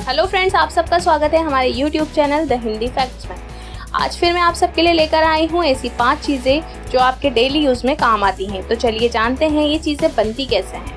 Hello friends, आप सबका स्वागत है हमारे YouTube channel the Hindi facts में। आज फिर मैं आप सबके लिए लेकर आई हूँ ऐसी 5 चीज़ें जो आपके डेली यूज़ में काम आती हैं। तो चलिए जानते हैं ये चीज़ें बनती कैसे हैं।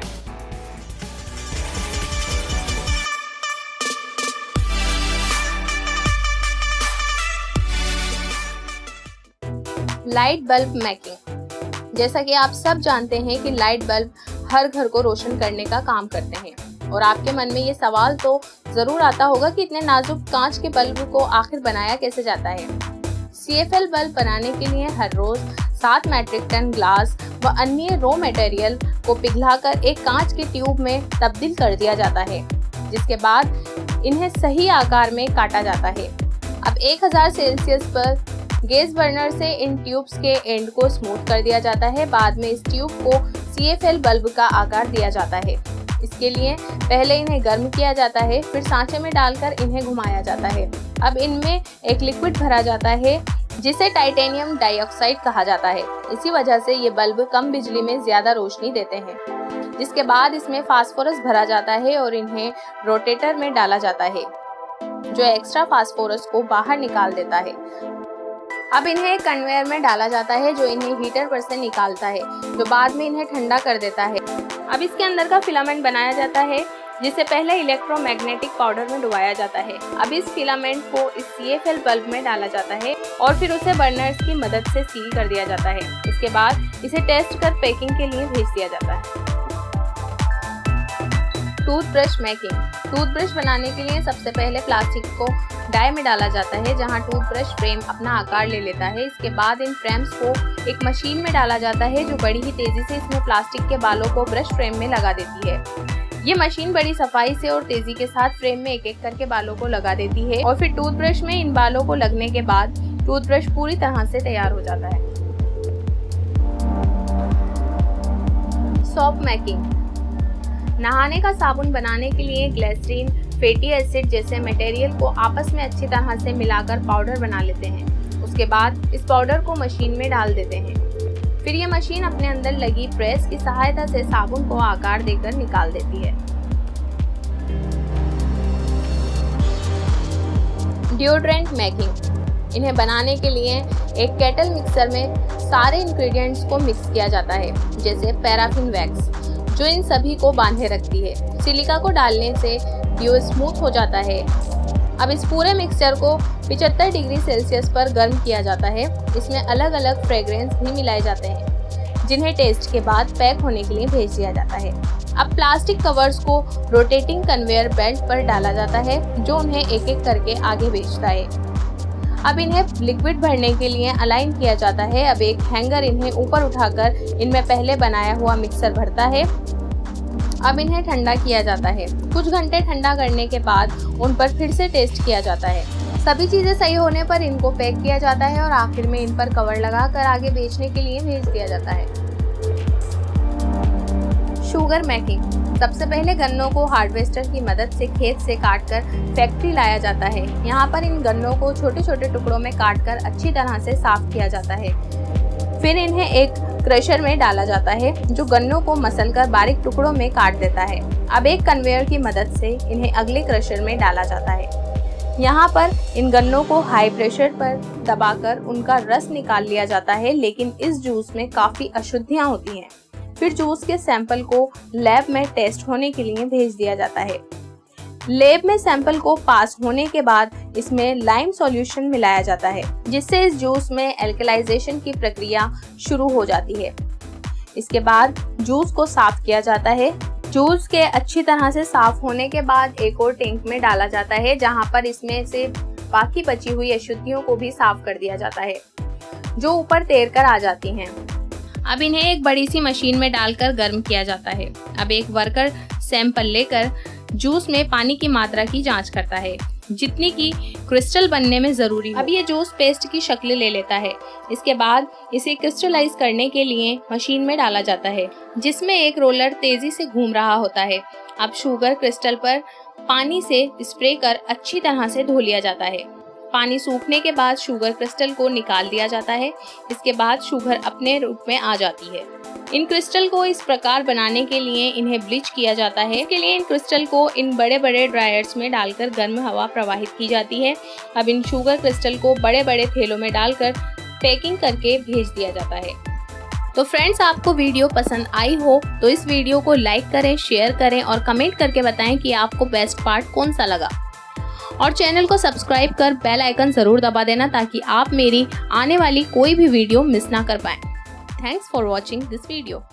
Light bulb making. जैसा कि आप सब जानते हैं कि लाइट बल्ब हर घर को रोशन करने का काम करते हैं और आपके मन में ये सवाल तो ज़रूर आता होगा कि इतने नाजुक कांच के बल्ब को आखिर बनाया कैसे जाता है। CFL बल्ब बनाने के लिए हर रोज 7 मैट्रिक टन ग्लास व अन्य रॉ मटेरियल को पिघलाकर एक कांच के ट्यूब में तब्दील कर दिया जाता है, जिसके बाद इन्हें सही आकार में काटा जाता है। अब 1000 सेल्सियस पर गैस बर्नर से इन ट्यूब्स के एंड को स्मूथ कर दिया जाता है। बाद में इस ट्यूब को CFL बल्ब का आकार दिया जाता है। इसके लिए पहले इन्हें गर्म किया जाता है, फिर सांचे में डालकर इन्हें घुमाया जाता है। अब इनमें एक लिक्विड भरा जाता है जिसे टाइटेनियम डाइऑक्साइड कहा जाता है। इसी वजह से ये बल्ब कम बिजली में ज्यादा रोशनी देते हैं। जिसके बाद इसमें फास्फोरस भरा जाता है और इन्हें रोटेटर में डाला जाता है, जो एक्स्ट्रा फास्फोरस को बाहर निकाल देता है। अब इन्हें एक कन्वेयर में डाला जाता है जो इन्हें हीटर पर से निकालता है, जो बाद में इन्हें ठंडा कर देता है। अब इसके अंदर का फिलामेंट बनाया जाता है, जिसे पहले इलेक्ट्रोमैग्नेटिक पाउडर में डुबाया जाता है। अब इस फिलामेंट को इस CFL बल्ब में डाला जाता है और फिर उसे बर्नर्स की मदद से सील कर दिया जाता है। इसके बाद इसे टेस्ट कर पैकिंग के लिए भेज दिया जाता है। Toothbrush making. टूथब्रश बनाने के लिए सबसे पहले प्लास्टिक को डाई में डाला जाता है, जहां टूथब्रश फ्रेम अपना आकार ले लेता है। इसके बाद इन फ्रेम्स को एक मशीन में डाला जाता है, जो बड़ी ही तेजी से इसमें प्लास्टिक के बालों को ब्रश फ्रेम में लगा देती है। ये मशीन बड़ी सफाई से और तेजी के साथ फ्रेम में एक एक करके बालों को लगा देती है और फिर टूथब्रश में इन बालों को लगने के बाद टूथब्रश पूरी तरह से तैयार हो जाता है। Soap making. नहाने का साबुन बनाने के लिए ग्लिसरीन, फैटी एसिड जैसे मटेरियल को आपस में अच्छी तरह से मिलाकर पाउडर बना लेते हैं। उसके बाद इस पाउडर को मशीन में डाल देते हैं। फिर ये मशीन अपने अंदर लगी प्रेस की सहायता से साबुन को आकार देकर निकाल देती है। Deodorant making. इन्हें बनाने के लिए एक केटल मिक्सर में सारे इंग्रेडिएंट्स को मिक्स किया जाता है, जैसे पैराफिन वैक्स जो इन सभी को बांधे रखती है। सिलिका को डालने से डिओ स्मूथ हो जाता है। अब इस पूरे मिक्सचर को 75 डिग्री सेल्सियस पर गर्म किया जाता है। इसमें अलग अलग फ्रेग्रेंस भी मिलाए जाते हैं, जिन्हें टेस्ट के बाद पैक होने के लिए भेज दिया जाता है। अब प्लास्टिक कवर्स को रोटेटिंग कन्वेयर बेल्ट पर डाला जाता है, जो उन्हें एक एक करके आगे भेजता है। अब इन्हें लिक्विड भरने के लिए अलाइन किया जाता है। अब एक हैंगर इन्हें ऊपर उठाकर इनमें पहले बनाया हुआ मिक्सर भरता है। अब इन्हें ठंडा किया जाता है। कुछ घंटे ठंडा करने के बाद उन पर फिर से टेस्ट किया जाता है। सभी चीजें सही होने पर इनको पैक किया जाता है और आखिर में इन पर कवर लगाकर आगे बेचने के लिए भेज दिया जाता है। Sugar making. सबसे पहले गन्नों को हार्वेस्टर की मदद से खेत से काटकर फैक्ट्री लाया जाता है। यहाँ पर इन गन्नों को छोटे छोटे टुकड़ों में काटकर अच्छी तरह से साफ किया जाता है। फिर इन्हें एक क्रशर में डाला जाता है, जो गन्नों को मसलकर बारीक टुकड़ों में काट देता है। अब एक कन्वेयर की मदद से इन्हें अगले क्रशर में डाला जाता है। यहाँ पर इन गन्नों को हाई प्रेशर पर दबाकर उनका रस निकाल लिया जाता है, लेकिन इस जूस में काफ़ी अशुद्धियाँ होती हैं। फिर जूस के सैंपल को लैब में टेस्ट होने के लिए भेज दिया जाता है। लैब में सैंपल को पास होने के बाद इसमें लाइम सॉल्यूशन मिलाया जाता है, जिससे इस जूस में एल्कलाइजेशन की प्रक्रिया शुरू हो जाती है। इसके बाद जूस को साफ किया जाता है। जूस के अच्छी तरह से साफ होने के बाद एक और टैंक में डाला जाता है, जहां पर इसमें से बाकी बची हुई अशुद्धियों को भी साफ कर दिया जाता है, जो ऊपर तैर कर आ जाती हैं। अब इन्हें एक बड़ी सी मशीन में डालकर गर्म किया जाता है। अब एक वर्कर सैंपल लेकर जूस में पानी की मात्रा की जांच करता है, जितनी की क्रिस्टल बनने में जरूरी हो। अब ये जूस पेस्ट की शक्ल ले लेता है। इसके बाद इसे क्रिस्टलाइज करने के लिए मशीन में डाला जाता है, जिसमें एक रोलर तेजी से घूम रहा होता है। अब शुगर क्रिस्टल पर पानी से स्प्रे कर अच्छी तरह से धो लिया जाता है। पानी सूखने के बाद शुगर क्रिस्टल को निकाल दिया जाता है। इसके बाद शुगर अपने रूप में आ जाती है। इन क्रिस्टल को इस प्रकार बनाने के लिए इन्हें ब्लीच किया जाता है। इसके लिए इन क्रिस्टल को इन बड़े बड़े ड्रायर्स में डालकर गर्म हवा प्रवाहित की जाती है। अब इन शुगर क्रिस्टल को बड़े बड़े थैलों में डालकर पैकिंग करके भेज दिया जाता है। तो फ्रेंड्स, आपको वीडियो पसंद आई हो तो इस वीडियो को लाइक करें, शेयर करें और कमेंट करके बताएं कि आपको बेस्ट पार्ट कौन सा लगा। और चैनल को सब्सक्राइब कर बेल आइकन ज़रूर दबा देना ताकि आप मेरी आने वाली कोई भी वीडियो मिस ना कर पाएं। Thanks for watching this video.